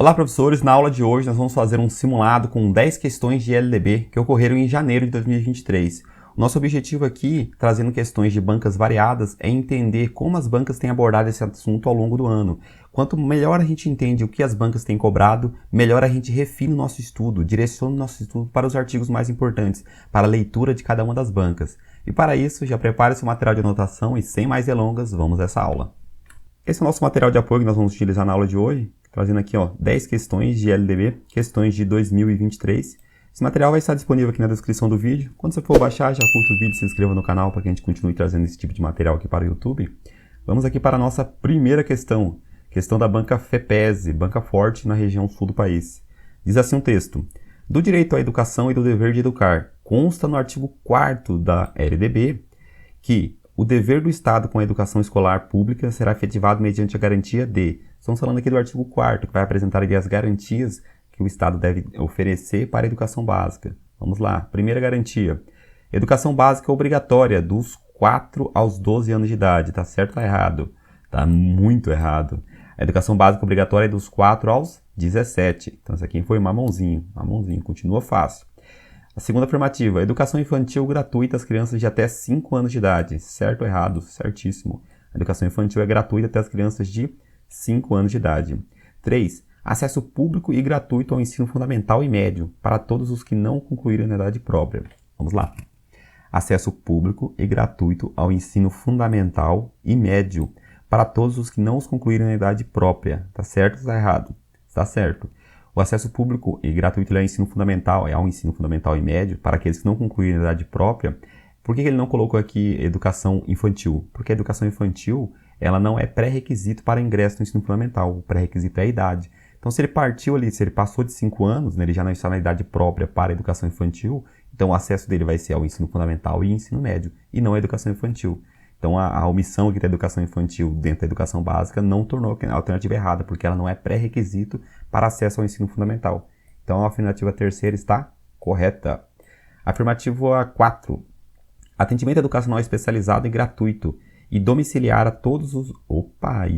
Olá, professores! Na aula de hoje nós vamos fazer um simulado com 10 questões de LDB que ocorreram em janeiro de 2023. O nosso objetivo aqui, trazendo questões de bancas variadas, é entender como as bancas têm abordado esse assunto ao longo do ano. Quanto melhor a gente entende o que as bancas têm cobrado, melhor a gente refina o nosso estudo, direciona o nosso estudo para os artigos mais importantes, para a leitura de cada uma das bancas. E para isso, já prepare seu material de anotação e sem mais delongas, vamos a essa aula. Esse é o nosso material de apoio que nós vamos utilizar na aula de hoje, trazendo aqui 10 questões de LDB, questões de 2023. Esse material vai estar disponível aqui na descrição do vídeo. Quando você for baixar, já curta o vídeo, se inscreva no canal para que a gente continue trazendo esse tipo de material aqui para o YouTube. Vamos aqui para a nossa primeira questão, questão da banca FEPESE, banca forte na região sul do país. Diz assim um texto: do direito à educação e do dever de educar, consta no artigo 4º da LDB que o dever do Estado com a educação escolar pública será efetivado mediante a garantia de... Estamos falando aqui do artigo 4º, que vai apresentar ali as garantias que o Estado deve oferecer para a educação básica. Vamos lá. Primeira garantia. Educação básica obrigatória dos 4 aos 12 anos de idade. Tá certo ou tá errado? Tá muito errado. A educação básica obrigatória é dos 4 aos 17. Então, isso aqui foi mamãozinho. Mamãozinho. Continua fácil. A segunda afirmativa, educação infantil gratuita às crianças de até 5 anos de idade. Certo ou errado? Certíssimo. A educação infantil é gratuita até as crianças de 5 anos de idade. 3. Acesso público e gratuito ao ensino fundamental e médio para todos os que não concluíram na idade própria. Vamos lá. Acesso público e gratuito ao ensino fundamental e médio para todos os que não os concluíram na idade própria. Tá certo ou está errado? Está certo. O acesso público e gratuito ao ensino fundamental e médio para aqueles que não concluíram na idade própria. Por que ele não colocou aqui educação infantil? Porque a educação infantil ela não é pré-requisito para ingresso no ensino fundamental. O pré-requisito é a idade. Então, se ele partiu ali, se ele passou de 5 anos, né, ele já não está na idade própria para a educação infantil, então o acesso dele vai ser ao ensino fundamental e ensino médio, e não à educação infantil. Então, a omissão aqui da educação infantil dentro da educação básica não tornou a alternativa errada, porque ela não é pré-requisito para acesso ao ensino fundamental. Então, a afirmativa terceira está correta. Afirmativa 4. Atendimento educacional especializado e gratuito e domiciliar a todos os...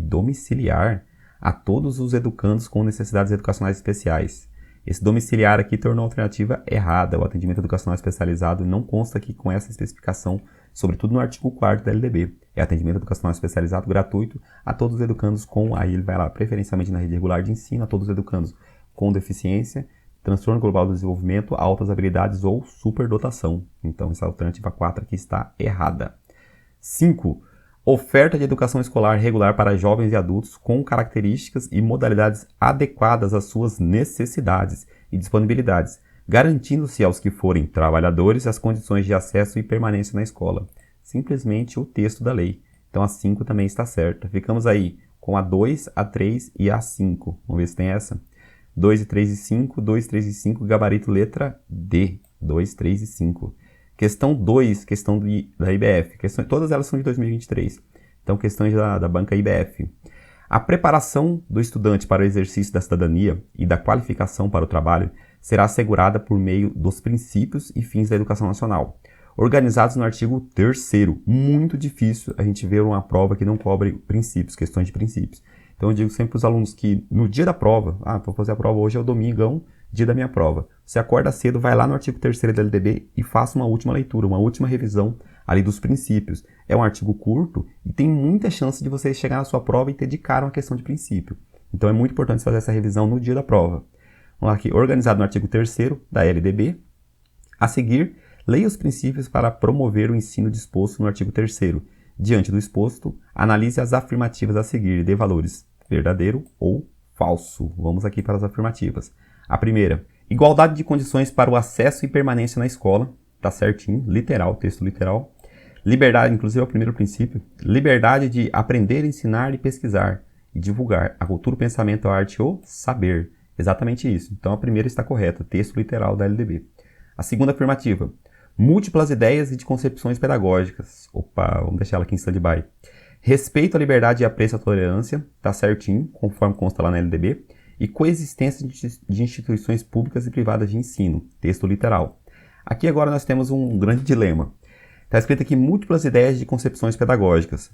domiciliar a todos os educandos com necessidades educacionais especiais. Esse domiciliar aqui tornou a alternativa errada. O atendimento educacional especializado não consta aqui com essa especificação, sobretudo no artigo 4º da LDB. É atendimento educacional especializado gratuito a todos os educandos com, aí ele vai lá, preferencialmente na rede regular de ensino, a todos os educandos com deficiência, transtorno global do desenvolvimento, altas habilidades ou superdotação. Então, essa alternativa 4 aqui está errada. 5. Oferta de educação escolar regular para jovens e adultos com características e modalidades adequadas às suas necessidades e disponibilidades, garantindo-se aos que forem trabalhadores as condições de acesso e permanência na escola. Simplesmente o texto da lei. Então a 5 também está certa. Ficamos aí com a 2, a 3 e a 5. Vamos ver se tem essa. 2, 3 e 5, 2, 3 e 5, gabarito letra D. 2, 3 e 5. Questão 2, questão da IBF. Todas elas são de 2023. Então, questões da banca IBF. A preparação do estudante para o exercício da cidadania e da qualificação para o trabalho será assegurada por meio dos princípios e fins da educação nacional, organizados no artigo 3º. Muito difícil a gente ver uma prova que não cobre princípios, questões de princípios. Então, eu digo sempre para os alunos que no dia da prova, vou fazer a prova hoje, é o domingão, dia da minha prova. Você acorda cedo, vai lá no artigo 3º da LDB e faça uma última leitura, uma última revisão ali dos princípios. É um artigo curto e tem muita chance de você chegar na sua prova e ter de cara uma questão de princípio. Então é muito importante fazer essa revisão no dia da prova. Vamos lá aqui, organizado no artigo 3º da LDB. A seguir, leia os princípios para promover o ensino disposto no artigo 3º. Diante do exposto, analise as afirmativas a seguir, dê valores verdadeiro ou falso. Vamos aqui para as afirmativas. A primeira, igualdade de condições para o acesso e permanência na escola. Tá certinho, literal, texto literal. Liberdade, inclusive é o primeiro princípio. Liberdade de aprender, ensinar e pesquisar. E divulgar a cultura, o pensamento, a arte ou saber. Exatamente isso. Então a primeira está correta, texto literal da LDB. A segunda afirmativa, múltiplas ideias e de concepções pedagógicas. Vamos deixar ela aqui em stand-by. Respeito à liberdade e apreço à tolerância. Tá certinho, conforme consta lá na LDB. E coexistência de instituições públicas e privadas de ensino, texto literal. Aqui agora nós temos um grande dilema. Está escrito aqui múltiplas ideias de concepções pedagógicas.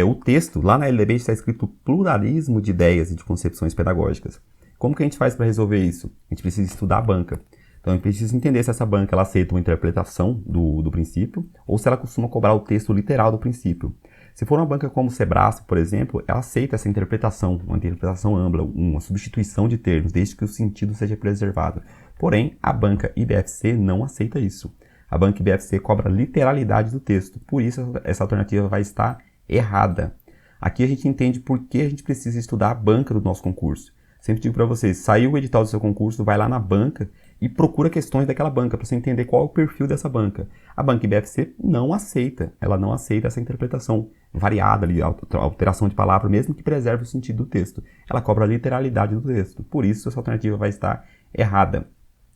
O texto, lá na LDB, está escrito pluralismo de ideias e de concepções pedagógicas. Como que a gente faz para resolver isso? A gente precisa estudar a banca. Então, a gente precisa entender se essa banca ela aceita uma interpretação do princípio ou se ela costuma cobrar o texto literal do princípio. Se for uma banca como o Sebrasp, por exemplo, ela aceita essa interpretação, uma interpretação ampla, uma substituição de termos, desde que o sentido seja preservado. Porém, a banca IBFC não aceita isso. A banca IBFC cobra literalidade do texto, por isso essa alternativa vai estar errada. Aqui a gente entende por que a gente precisa estudar a banca do nosso concurso. Sempre digo para vocês, saiu o edital do seu concurso, vai lá na banca e procura questões daquela banca para você entender qual é o perfil dessa banca. A banca IBFC não aceita, ela não aceita essa interpretação variada, ali, alteração de palavra, mesmo que preserve o sentido do texto. Ela cobra a literalidade do texto, por isso essa alternativa vai estar errada.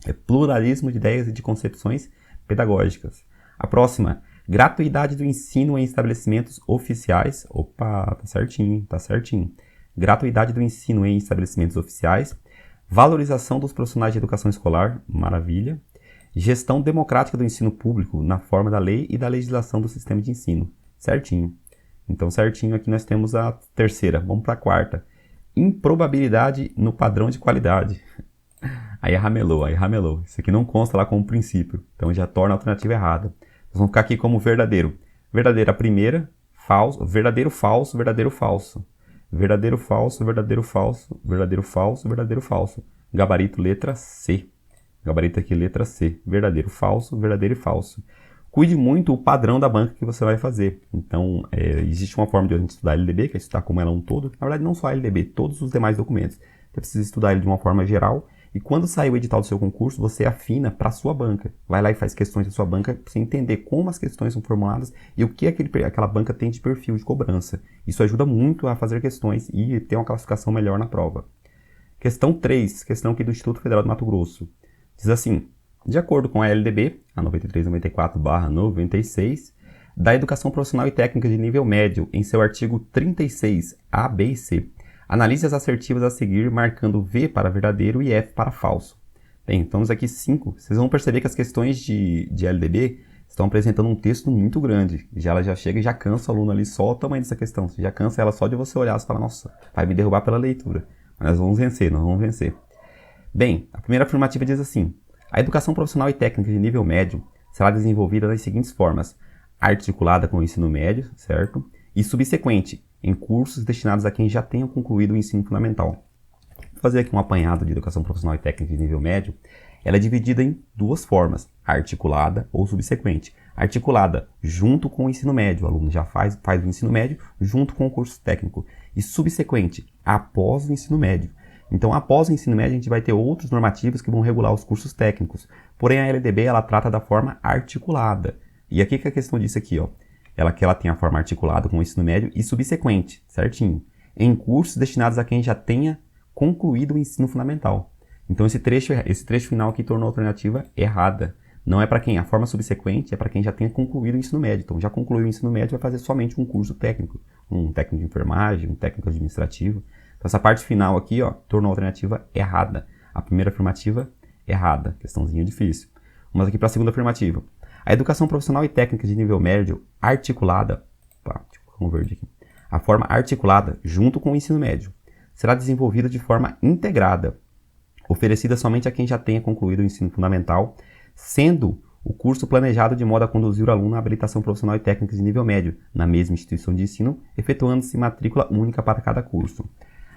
É pluralismo de ideias e de concepções pedagógicas. A próxima, gratuidade do ensino em estabelecimentos oficiais. Opa, tá certinho, tá certinho. Gratuidade do ensino em estabelecimentos oficiais. Valorização dos profissionais de educação escolar, maravilha. Gestão democrática do ensino público na forma da lei e da legislação do sistema de ensino. Certinho. Então, certinho, aqui nós temos a terceira. Vamos para a quarta. Improbabilidade no padrão de qualidade. Aí ramelou. Isso aqui não consta lá como princípio, então já torna a alternativa errada. Nós vamos ficar aqui como verdadeiro. Verdadeiro a primeira, falso, verdadeiro, falso, verdadeiro, falso. Verdadeiro, falso, verdadeiro, falso, verdadeiro, falso, verdadeiro, falso. Gabarito letra C. Gabarito aqui letra C. Verdadeiro, falso, verdadeiro e falso. Cuide muito o padrão da banca que você vai fazer. Então, existe uma forma de a gente estudar a LDB, que é estudar como ela é um todo. Na verdade, não só a LDB, todos os demais documentos. Você precisa estudar ele de uma forma geral. E quando sair o edital do seu concurso, você afina para a sua banca. Vai lá e faz questões da sua banca para você entender como as questões são formuladas e o que aquela banca tem de perfil de cobrança. Isso ajuda muito a fazer questões e ter uma classificação melhor na prova. Questão 3, questão aqui do Instituto Federal do Mato Grosso. Diz assim, de acordo com a LDB, a 9394/96, da Educação Profissional e Técnica de Nível Médio, em seu artigo 36, A, B e C, analise as assertivas a seguir, marcando V para verdadeiro e F para falso. Bem, estamos aqui 5. Vocês vão perceber que as questões de LDB estão apresentando um texto muito grande. Ela já chega e já cansa o aluno ali só o tamanho dessa questão. Você já cansa ela só de você olhar e falar, nossa, vai me derrubar pela leitura. Mas nós vamos vencer. Bem, a primeira afirmativa diz assim, a educação profissional e técnica de nível médio será desenvolvida das seguintes formas, articulada com o ensino médio, certo? E subsequente, em cursos destinados a quem já tenha concluído o ensino fundamental. Vou fazer aqui um apanhado de educação profissional e técnica de nível médio. Ela é dividida em duas formas, articulada ou subsequente. Articulada junto com o ensino médio, o aluno já faz o ensino médio junto com o curso técnico. E subsequente, após o ensino médio. Então, após o ensino médio, a gente vai ter outros normativos que vão regular os cursos técnicos. Porém, a LDB, ela trata da forma articulada. E aqui que a questão disso aqui, ó. Ela tem a forma articulada com o ensino médio e subsequente, certinho. Em cursos destinados a quem já tenha concluído o ensino fundamental. Então, esse trecho final aqui tornou a alternativa errada. Não é para quem? A forma subsequente é para quem já tenha concluído o ensino médio. Então, já concluiu o ensino médio, vai fazer somente um curso técnico. Um técnico de enfermagem, um técnico administrativo. Então, essa parte final aqui, ó, tornou a alternativa errada. A primeira afirmativa, errada. Questãozinha difícil. Vamos aqui para a segunda afirmativa. A educação profissional e técnica de nível médio articulada, deixa eu colocar um verde aqui. A forma articulada junto com o ensino médio será desenvolvida de forma integrada, oferecida somente a quem já tenha concluído o ensino fundamental, sendo o curso planejado de modo a conduzir o aluno à habilitação profissional e técnica de nível médio na mesma instituição de ensino, efetuando-se matrícula única para cada curso.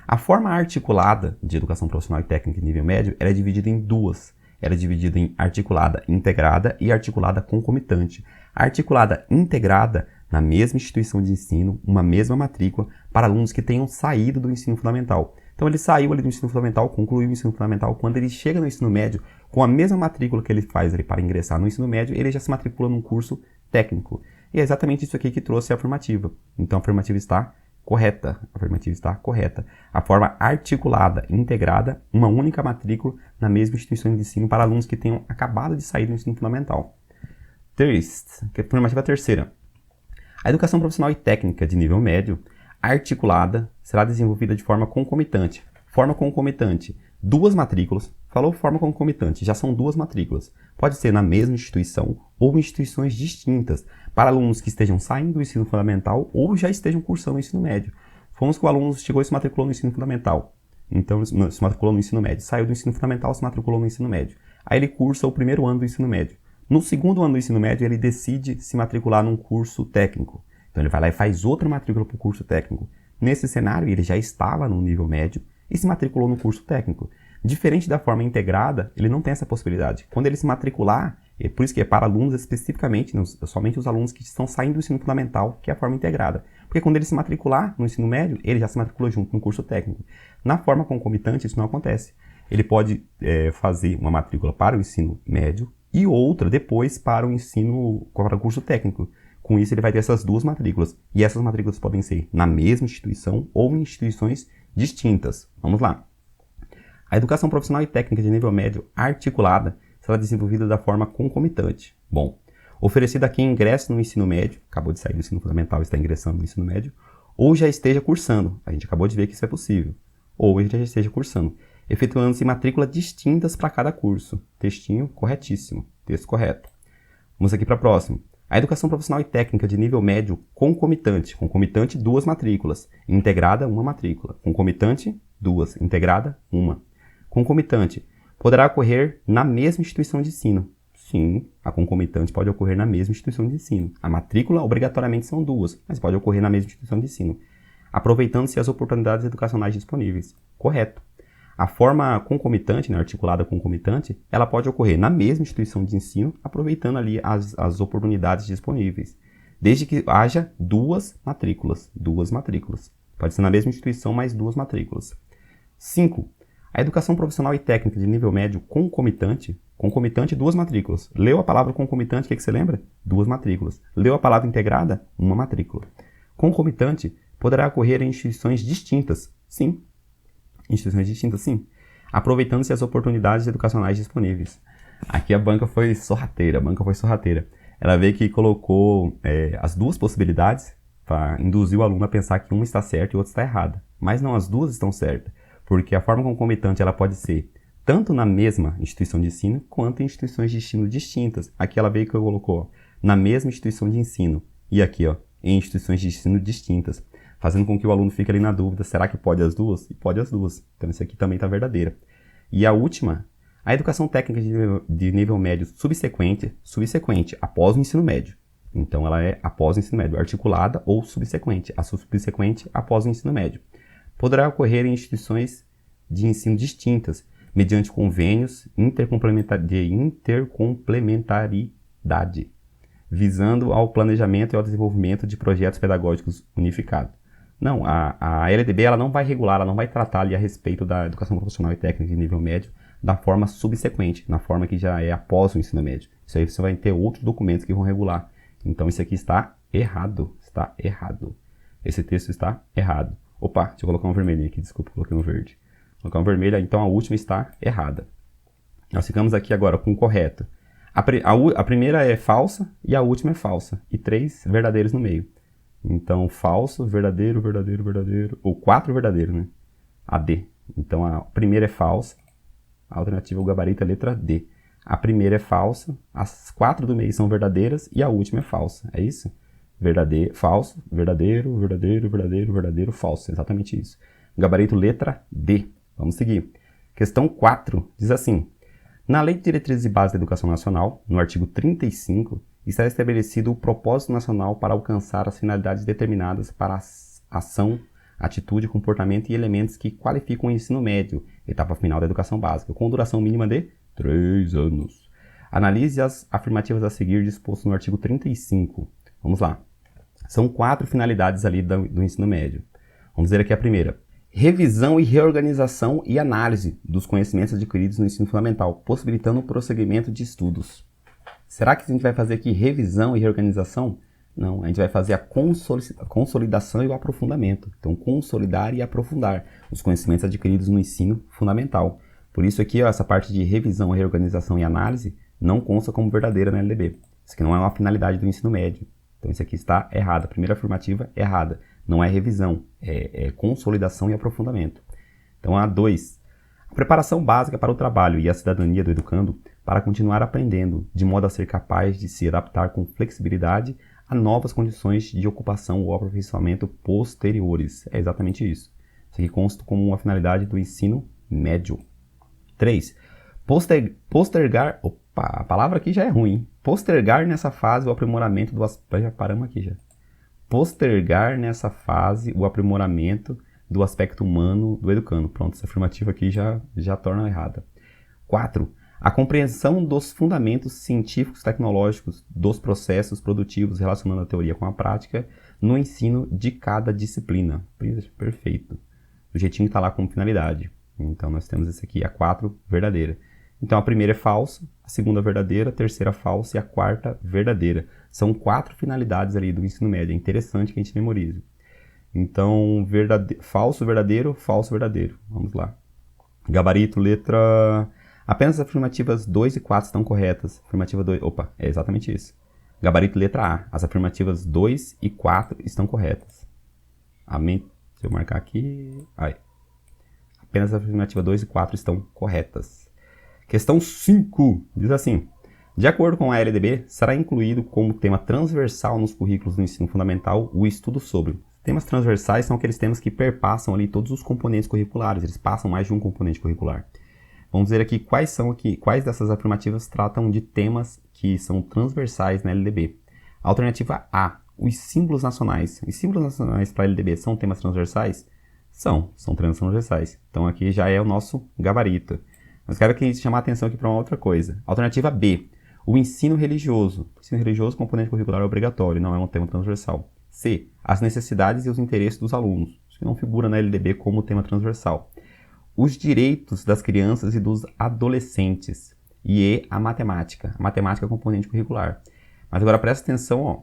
A forma articulada de educação profissional e técnica de nível médio ela é dividida em duas. Ela é dividida em articulada integrada e articulada concomitante. A articulada integrada na mesma instituição de ensino, uma mesma matrícula, para alunos que tenham saído do ensino fundamental. Então ele saiu ali do ensino fundamental, concluiu o ensino fundamental, quando ele chega no ensino médio, com a mesma matrícula que ele faz ali para ingressar no ensino médio, ele já se matricula num curso técnico. E é exatamente isso aqui que trouxe a afirmativa. Então a afirmativa está correta. A afirmativa está correta. A forma articulada, integrada, uma única matrícula na mesma instituição de ensino para alunos que tenham acabado de sair do ensino fundamental. Afirmativa terceira. A educação profissional e técnica de nível médio articulada será desenvolvida de forma concomitante. Forma concomitante, duas matrículas. Falou forma concomitante, já são duas matrículas. Pode ser na mesma instituição ou em instituições distintas, para alunos que estejam saindo do ensino fundamental ou já estejam cursando o ensino médio. Fomos que o aluno chegou e se matriculou no ensino fundamental. Então ele se matriculou no ensino médio. Saiu do ensino fundamental, se matriculou no ensino médio. Aí ele cursa o primeiro ano do ensino médio. No segundo ano do ensino médio, ele decide se matricular num curso técnico. Então ele vai lá e faz outra matrícula para o curso técnico. Nesse cenário, ele já estava no nível médio e se matriculou no curso técnico. Diferente da forma integrada, ele não tem essa possibilidade. Quando ele se matricular, por isso que é para alunos especificamente, somente os alunos que estão saindo do ensino fundamental, que é a forma integrada. Porque quando ele se matricular no ensino médio, ele já se matriculou junto no curso técnico. Na forma concomitante, isso não acontece. Ele pode fazer uma matrícula para o ensino médio e outra depois para o curso técnico. Com isso, ele vai ter essas duas matrículas. E essas matrículas podem ser na mesma instituição ou em instituições distintas. Vamos lá. A educação profissional e técnica de nível médio articulada será desenvolvida da forma concomitante. Bom, oferecida a quem ingressa no ensino médio, acabou de sair do ensino fundamental e está ingressando no ensino médio, ou já esteja cursando. A gente acabou de ver que isso é possível. Ou ele já esteja cursando, efetuando-se matrículas distintas para cada curso. Textinho corretíssimo. Texto correto. Vamos aqui para a próxima. A educação profissional e técnica de nível médio concomitante. Concomitante, 2 matrículas. Integrada, 1 matrícula. Concomitante, 2. Integrada, 1. Concomitante. Poderá ocorrer na mesma instituição de ensino. Sim, a concomitante pode ocorrer na mesma instituição de ensino. A matrícula, obrigatoriamente, são 2, mas pode ocorrer na mesma instituição de ensino, aproveitando-se as oportunidades educacionais disponíveis. Correto. A forma concomitante, articulada concomitante, ela pode ocorrer na mesma instituição de ensino, aproveitando ali as oportunidades disponíveis, desde que haja 2 matrículas. 2 matrículas. Pode ser na mesma instituição, mais 2 matrículas. 5. A educação profissional e técnica de nível médio concomitante, 2 matrículas. Leu a palavra concomitante, o que você lembra? 2 matrículas. Leu a palavra integrada? 1 matrícula. Concomitante poderá ocorrer em instituições distintas. Sim. Instituições distintas, sim. Aproveitando-se as oportunidades educacionais disponíveis. Aqui a banca foi sorrateira. Ela veio que colocou as 2 possibilidades para induzir o aluno a pensar que uma está certa e outra está errada. Mas não, as 2 estão certas. Porque a forma concomitante ela pode ser tanto na mesma instituição de ensino, quanto em instituições de ensino distintas. Aqui ela veio que colocou na mesma instituição de ensino. E aqui, em instituições de ensino distintas. Fazendo com que o aluno fique ali na dúvida, será que pode as 2? E pode as 2. Então isso aqui também está verdadeira. E a última, a educação técnica de nível médio subsequente, após o ensino médio. Então ela é após o ensino médio, articulada ou subsequente. A subsequente após o ensino médio. Poderá ocorrer em instituições de ensino distintas, mediante convênios de intercomplementaridade, visando ao planejamento e ao desenvolvimento de projetos pedagógicos unificados. Não, a LDB ela não vai regular, ela não vai tratar ali a respeito da educação profissional e técnica de nível médio da forma subsequente, na forma que já é após o ensino médio. Isso aí você vai ter outros documentos que vão regular. Então isso aqui está errado, Esse texto está errado. Opa, deixa eu colocar um vermelhinho aqui, desculpa, coloquei um verde. Vou colocar um vermelho, então a última está errada. Nós ficamos aqui agora com o correto. A primeira é falsa e a última é falsa. E 3 verdadeiros no meio. Então, falso, verdadeiro, ou 4 verdadeiros, né? A D. Então, a primeira é falsa. A alternativa, o gabarito é a letra D. A primeira é falsa, as 4 do meio são verdadeiras e a última é falsa. É isso? Falso, verdadeiro, falso. Exatamente isso. Gabarito letra D. Vamos seguir. Questão 4 diz assim: na Lei de Diretrizes e Bases da Educação Nacional, no artigo 35, está estabelecido o propósito nacional para alcançar as finalidades determinadas para a ação, atitude, comportamento e elementos que qualificam o ensino médio, etapa final da educação básica, com duração mínima de 3 anos. Analise as afirmativas a seguir disposto no artigo 35. Vamos lá. São 4 finalidades ali do ensino médio. Vamos ver aqui a primeira. Revisão e reorganização e análise dos conhecimentos adquiridos no ensino fundamental, possibilitando o prosseguimento de estudos. Será que a gente vai fazer aqui revisão e reorganização? Não, a gente vai fazer a consolidação e o aprofundamento. Então, consolidar e aprofundar os conhecimentos adquiridos no ensino fundamental. Por isso aqui, essa parte de revisão, reorganização e análise não consta como verdadeira na LDB. Isso aqui não é uma finalidade do ensino médio. Então, isso aqui está errado. A primeira afirmativa errada. Não é revisão, é consolidação e aprofundamento. Então, a 2. A preparação básica para o trabalho e a cidadania do educando para continuar aprendendo, de modo a ser capaz de se adaptar com flexibilidade a novas condições de ocupação ou aperfeiçoamento posteriores. É exatamente isso. Isso aqui consta como uma finalidade do ensino médio. 3. Postergar... Opa, a palavra aqui já é ruim, hein? Postergar nessa fase o aprimoramento do aspecto... Já paramos aqui já. Postergar nessa fase o aprimoramento do aspecto humano do educando. Pronto, essa afirmativa aqui já torna errada. 4. A compreensão dos fundamentos científicos e tecnológicos dos processos produtivos relacionando a teoria com a prática no ensino de cada disciplina. Perfeito. Do jeitinho que está lá como finalidade. Então, nós temos esse aqui, a 4, verdadeira. Então, a primeira é falsa, a segunda verdadeira, a terceira falsa e a quarta verdadeira. São 4 finalidades ali do ensino médio. É interessante que a gente memorize. Então, falso, verdadeiro, falso, verdadeiro. Vamos lá. Gabarito, letra... Apenas as afirmativas 2 e 4 estão corretas. Afirmativa 2... Opa, é exatamente isso. Gabarito, letra A. As afirmativas 2 e 4 estão corretas. Amém? Se eu marcar aqui... Aí. Apenas as afirmativas 2 e 4 estão corretas. Questão 5. Diz assim. De acordo com a LDB, será incluído como tema transversal nos currículos do ensino fundamental o estudo sobre... Temas transversais são aqueles temas que perpassam ali todos os componentes curriculares. Eles passam mais de um componente curricular. Vamos ver aqui quais dessas afirmativas tratam de temas que são transversais na LDB. Alternativa A, os símbolos nacionais. Os símbolos nacionais para a LDB são temas transversais? São temas transversais. Então aqui já é o nosso gabarito. Mas quero que a gente chamar a atenção aqui para uma outra coisa. Alternativa B, o ensino religioso. O ensino religioso, componente curricular é obrigatório, não é um tema transversal. C, as necessidades e os interesses dos alunos. Isso que não figura na LDB como tema transversal. Os direitos das crianças e dos adolescentes. E E, a matemática. A matemática é componente curricular. Mas agora presta atenção, ó.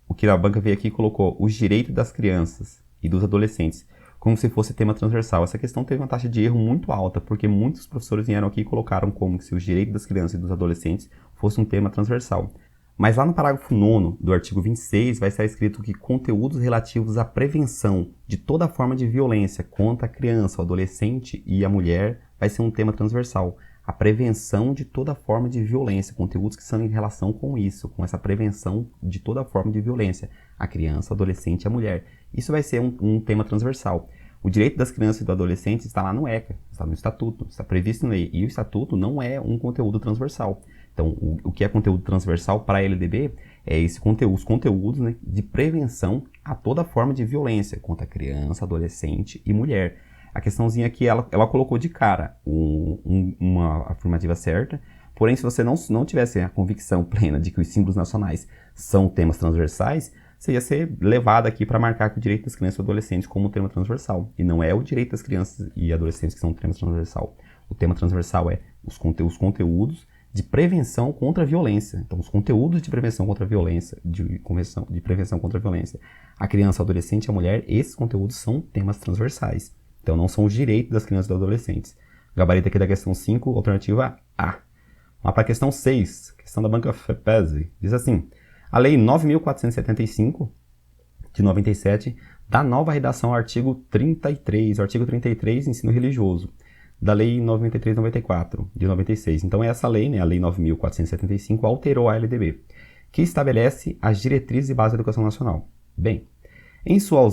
O que a banca veio aqui e colocou os direitos das crianças e dos adolescentes, como se fosse tema transversal. Essa questão teve uma taxa de erro muito alta, porque muitos professores vieram aqui e colocaram como se os direitos das crianças e dos adolescentes fosse um tema transversal. Mas lá no parágrafo 9º do artigo 26 vai estar escrito que conteúdos relativos à prevenção de toda forma de violência contra a criança, o adolescente e a mulher vai ser um tema transversal. A prevenção de toda forma de violência, conteúdos que são em relação com isso, com essa prevenção de toda forma de violência, a criança, o adolescente e a mulher. Isso vai ser um tema transversal. O direito das crianças e do adolescente está lá no ECA, está no Estatuto, está previsto em lei, e o Estatuto não é um conteúdo transversal. Então, o que é conteúdo transversal para a LDB é os conteúdos, né, de prevenção a toda forma de violência contra criança, adolescente e mulher. A questãozinha aqui, ela colocou de cara uma afirmativa certa, porém, se você não tivesse a convicção plena de que os símbolos nacionais são temas transversais, você ia ser levado aqui para marcar que o direito das crianças e adolescentes como tema transversal. E não é o direito das crianças e adolescentes que são tema transversal. O tema transversal é os conteúdos de prevenção contra a violência. Então, os conteúdos de prevenção contra a violência, de prevenção contra a violência, a criança, o adolescente e a mulher, esses conteúdos são temas transversais. Então, não são os direitos das crianças e dos adolescentes. Gabarito aqui da questão 5, alternativa A. Vamos lá para a questão 6, questão da banca FEPESE. Diz assim, a Lei 9.475, de 97, dá nova redação ao artigo 33, o artigo 33, ensino religioso, da Lei 93/94, de 96. Então, essa lei, né, a Lei 9.475, alterou a LDB, que estabelece as diretrizes e bases da educação nacional. Bem, em sua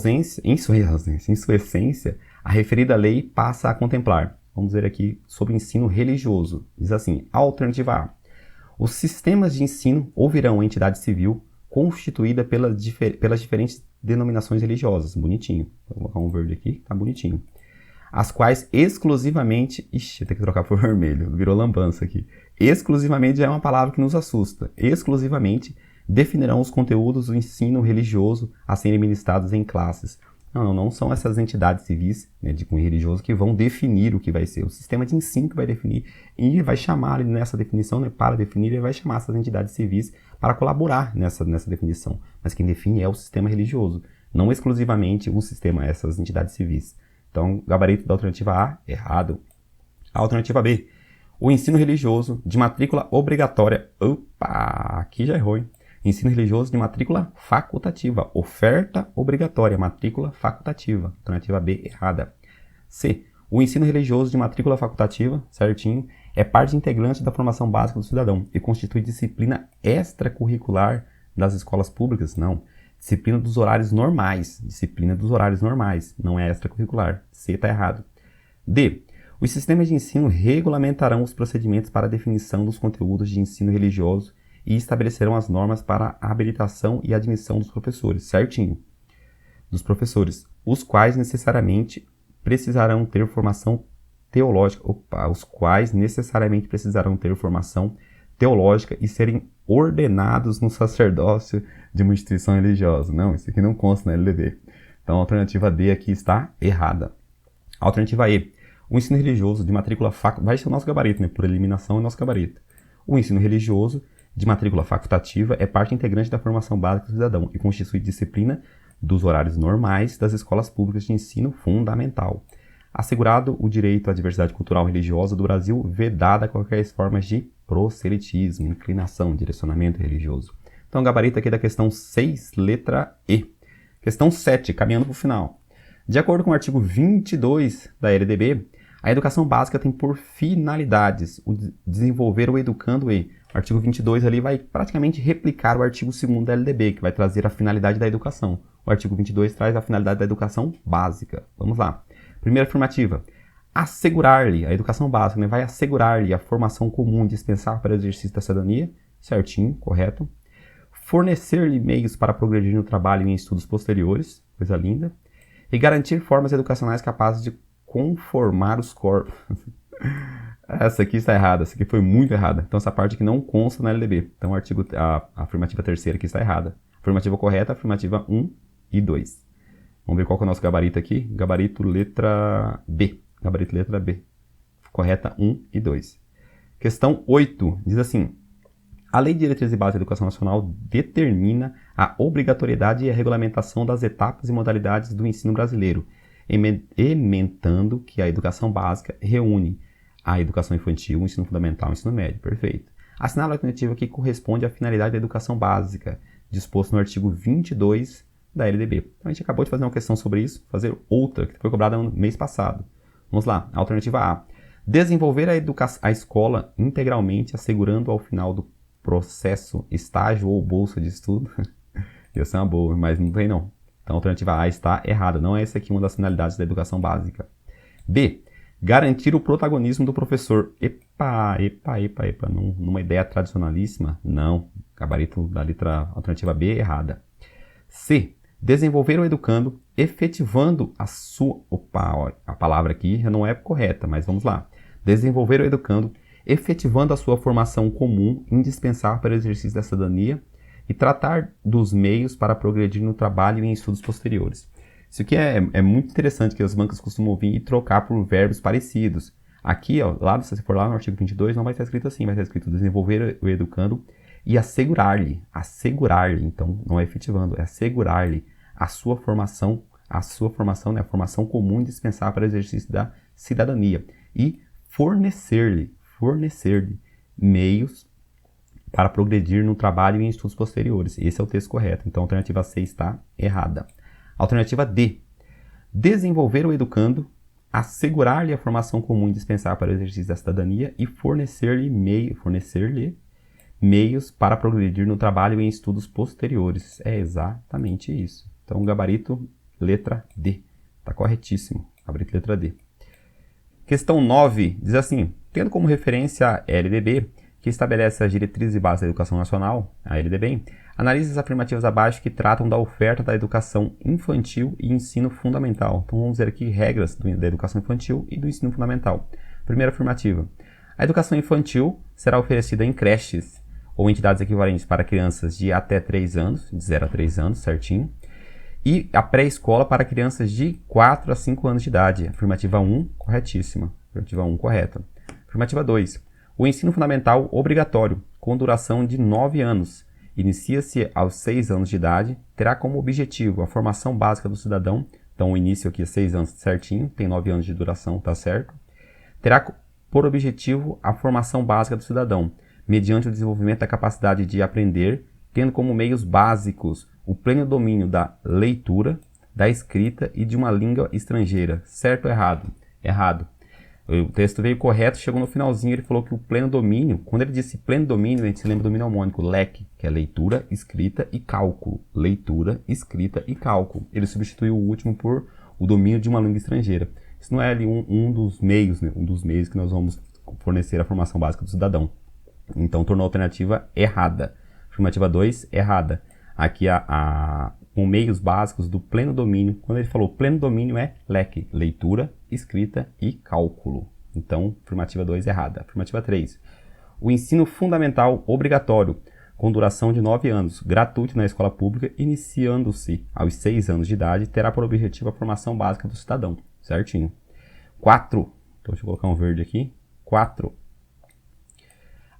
essência, a referida lei passa a contemplar, vamos ver aqui, sobre ensino religioso. Diz assim, alternativa A. Os sistemas de ensino ouvirão a entidade civil constituída pelas diferentes denominações religiosas. Bonitinho. Vou colocar um verde aqui, tá bonitinho. As quais exclusivamente... Ixi, tem que trocar por vermelho, virou lambança aqui. Exclusivamente já é uma palavra que nos assusta. Exclusivamente definirão os conteúdos do ensino religioso a serem ministrados em classes. Não são essas entidades civis, né, de cunho religioso que vão definir o que vai ser. O sistema de ensino que vai definir e vai chamar nessa definição, né, para definir, ele vai chamar essas entidades civis para colaborar nessa definição. Mas quem define é o sistema religioso, não exclusivamente o sistema, essas entidades civis. Então, gabarito da alternativa A, errado. A alternativa B, o ensino religioso de matrícula obrigatória. Opa, aqui já errou, hein? Ensino religioso de matrícula facultativa. Oferta obrigatória, matrícula facultativa. Alternativa B, errada. C. O ensino religioso de matrícula facultativa, certinho, é parte integrante da formação básica do cidadão e constitui disciplina extracurricular das escolas públicas? Não. Disciplina dos horários normais. Disciplina dos horários normais, não é extracurricular. C está errado. D. Os sistemas de ensino regulamentarão os procedimentos para a definição dos conteúdos de ensino religioso e estabelecerão as normas para a habilitação e admissão dos professores. Certinho. Dos professores, os quais necessariamente precisarão ter formação teológica. Os quais necessariamente precisarão ter formação teológica e serem ordenados no sacerdócio de uma instituição religiosa. Não, isso aqui não consta na LDB. Então a alternativa D aqui está errada. A alternativa E. O ensino religioso de matrícula vai ser o nosso gabarito, né? Por eliminação é o nosso gabarito. O ensino religioso de matrícula facultativa é parte integrante da formação básica do cidadão e constitui disciplina dos horários normais das escolas públicas de ensino fundamental. Assegurado o direito à diversidade cultural e religiosa do Brasil, vedada qualquer forma de proselitismo, inclinação, direcionamento religioso. Então, o gabarito aqui da questão 6, letra E. Questão 7, caminhando para o final. De acordo com o artigo 22 da LDB, a educação básica tem por finalidades o desenvolver o educando e. O artigo 22 ali vai praticamente replicar o artigo 2º da LDB, que vai trazer a finalidade da educação. O artigo 22 traz a finalidade da educação básica. Vamos lá. Primeira afirmativa. Assegurar-lhe, a educação básica, né, vai assegurar-lhe a formação comum dispensável para o exercício da cidadania. Certinho, correto. Fornecer-lhe meios para progredir no trabalho e em estudos posteriores. Coisa linda. E garantir formas educacionais capazes de conformar os corpos. Essa aqui está errada, essa aqui foi muito errada. Então essa parte aqui não consta na LDB. Então a afirmativa terceira aqui está errada. Afirmativa correta, afirmativa 1 e 2. Vamos ver qual que é o nosso gabarito aqui. Gabarito letra B. Gabarito letra B. Correta 1 e 2. Questão 8 diz assim. A Lei de Diretrizes e Bases da Educação Nacional determina a obrigatoriedade e a regulamentação das etapas e modalidades do ensino brasileiro, ementando que a educação básica reúne a educação infantil, o ensino fundamental e o ensino médio. Perfeito. Assinala a alternativa que corresponde à finalidade da educação básica, disposto no artigo 22 da LDB. Então, a gente acabou de fazer uma questão sobre isso, fazer outra, que foi cobrada no mês passado. Vamos lá. Alternativa A. Desenvolver a escola integralmente, assegurando ao final do processo estágio ou bolsa de estudo. Ia ser uma boa, mas não tem não. Então, a alternativa A está errada. Não é essa aqui uma das finalidades da educação básica. B. Garantir o protagonismo do professor. Epa. Numa ideia tradicionalíssima? Não. Gabarito da letra alternativa B errada. C. Desenvolver o educando, efetivando a sua... a palavra aqui não é correta, mas vamos lá. Desenvolver o educando, efetivando a sua formação comum, indispensável para o exercício da cidadania, e tratar dos meios para progredir no trabalho e em estudos posteriores. Isso aqui é muito interessante, que as bancas costumam vir e trocar por verbos parecidos. Aqui, ó, se você for lá no artigo 22, não vai estar escrito assim, vai estar escrito desenvolver o educando e assegurar-lhe, então não é efetivando, é assegurar-lhe a sua formação, né, a formação comum indispensável para o exercício da cidadania e fornecer-lhe meios para progredir no trabalho e em estudos posteriores. Esse é o texto correto, então a alternativa C está errada. Alternativa D. Desenvolver o educando, assegurar-lhe a formação comum indispensável para o exercício da cidadania e fornecer-lhe meios para progredir no trabalho e em estudos posteriores. É exatamente isso. Então, gabarito, letra D. Está corretíssimo. Gabarito, letra D. Questão 9 diz assim. Tendo como referência a LDB, que estabelece as diretrizes e bases da educação nacional, a LDB, analise as afirmativas abaixo que tratam da oferta da educação infantil e ensino fundamental. Então, vamos ver aqui regras da educação infantil e do ensino fundamental. Primeira afirmativa. A educação infantil será oferecida em creches ou entidades equivalentes para crianças de até 3 anos, de 0 a 3 anos, certinho, e a pré-escola para crianças de 4 a 5 anos de idade. Afirmativa 1, corretíssima. Afirmativa 1, correta. Afirmativa 2. O ensino fundamental obrigatório, com duração de 9 anos, inicia-se aos 6 anos de idade, terá como objetivo a formação básica do cidadão. Então, o início aqui é 6 anos certinho, tem 9 anos de duração, tá certo? Terá por objetivo a formação básica do cidadão, mediante o desenvolvimento da capacidade de aprender, tendo como meios básicos o pleno domínio da leitura, da escrita e de uma língua estrangeira. Certo ou errado? Errado. O texto veio correto, chegou no finalzinho, ele falou que o pleno domínio, quando ele disse pleno domínio, a gente se lembra do mnemônico LEC, que é leitura, escrita e cálculo. Leitura, escrita e cálculo. Ele substituiu o último por o domínio de uma língua estrangeira. Isso não é ali um dos meios, né? Um dos meios que nós vamos fornecer a formação básica do cidadão. Então, tornou a alternativa errada. Afirmativa 2, errada. Aqui com meios básicos do pleno domínio. Quando ele falou pleno domínio é LEC, leitura, escrita e cálculo. Então, afirmativa 2 errada. Afirmativa 3. O ensino fundamental obrigatório, com duração de 9 anos, gratuito na escola pública, iniciando-se aos 6 anos de idade, terá por objetivo a formação básica do cidadão. Certinho. 4. Então, deixa eu colocar um verde aqui. 4.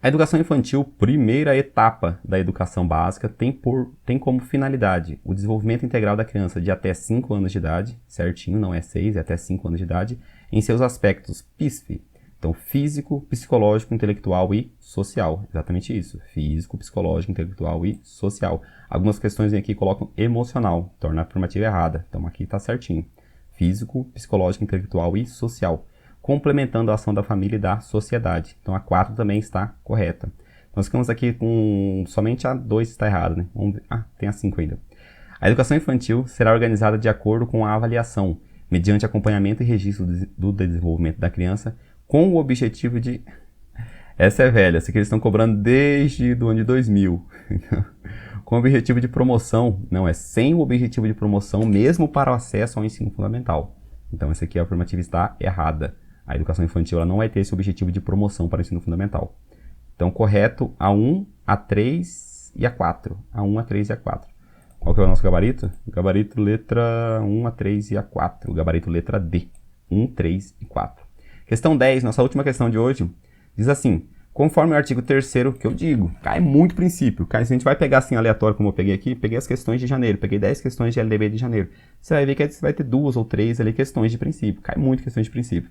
A educação infantil, primeira etapa da educação básica, tem como finalidade o desenvolvimento integral da criança de até 5 anos de idade, certinho, não é 6, é até 5 anos de idade, em seus aspectos PISF, então físico, psicológico, intelectual e social. Exatamente isso, físico, psicológico, intelectual e social. Algumas questões aqui colocam emocional, torna a afirmativa errada, então aqui está certinho. Físico, psicológico, intelectual e social. Complementando a ação da família e da sociedade. Então a 4 também está correta. Nós ficamos aqui com somente a 2 está errada, né? Vamos ver. Tem a 5 ainda. A educação infantil será organizada de acordo com a avaliação, mediante acompanhamento e registro do desenvolvimento da criança, com o objetivo de... Essa é velha, essa que eles estão cobrando desde o ano de 2000. Com o objetivo de promoção, não, é sem o objetivo de promoção, mesmo para o acesso ao ensino fundamental. Então essa aqui a afirmativa está errada. A educação infantil ela não vai ter esse objetivo de promoção para o ensino fundamental. Então, correto, a 1, a 3 e a 4. A 1, a 3 e a 4. Qual que é o nosso gabarito? Gabarito letra 1, a 3 e a 4. Gabarito letra D. 1, 3 e 4. Questão 10, nossa última questão de hoje, diz assim: conforme o artigo 3º que eu digo, cai muito princípio. Se a gente vai pegar assim aleatório, como eu peguei aqui, peguei as questões de janeiro, peguei 10 questões de LDB de janeiro. Você vai ver que você vai ter 2 ou 3 ali questões de princípio. Cai muito questões de princípio.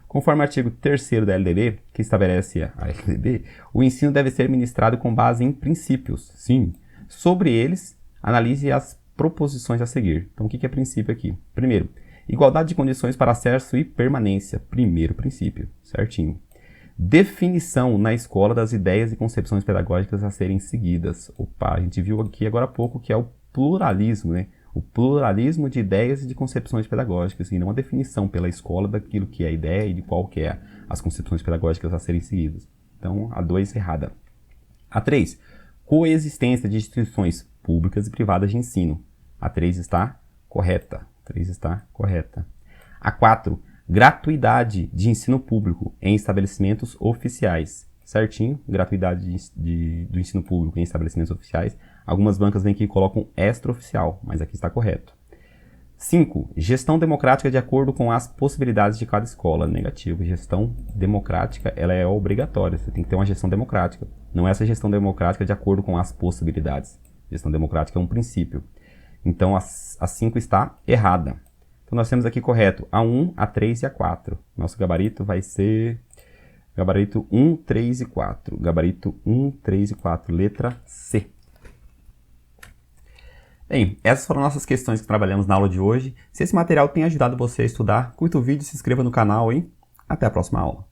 Conforme o artigo 3º da LDB, que estabelece a LDB, o ensino deve ser ministrado com base em princípios. Sim. Sobre eles, analise as proposições a seguir. Então, o que é princípio aqui? Primeiro, igualdade de condições para acesso e permanência. Primeiro princípio. Certinho. Definição na escola das ideias e concepções pedagógicas a serem seguidas. Opa, a gente viu aqui agora há pouco que é o pluralismo, né? O pluralismo de ideias e de concepções pedagógicas, e não a definição pela escola daquilo que é a ideia e de qual que é as concepções pedagógicas a serem seguidas. Então, a 2 errada. A 3, coexistência de instituições públicas e privadas de ensino. A 3 está correta. 3 está correta. A 4, gratuidade de ensino público em estabelecimentos oficiais. Certinho, gratuidade do ensino público em estabelecimentos oficiais. Algumas bancas vêm aqui e colocam extraoficial, mas aqui está correto. 5. Gestão democrática de acordo com as possibilidades de cada escola. Negativo. Gestão democrática, ela é obrigatória. Você tem que ter uma gestão democrática. Não é essa gestão democrática de acordo com as possibilidades. Gestão democrática é um princípio. Então, a 5 está errada. Então, nós temos aqui correto a 1, a 3 e a 4. Nosso gabarito vai ser... Gabarito 1, 3 e 4. Gabarito 1, 3 e 4. Letra C. Bem, essas foram nossas questões que trabalhamos na aula de hoje. Se esse material tem ajudado você a estudar, curta o vídeo, se inscreva no canal e até a próxima aula.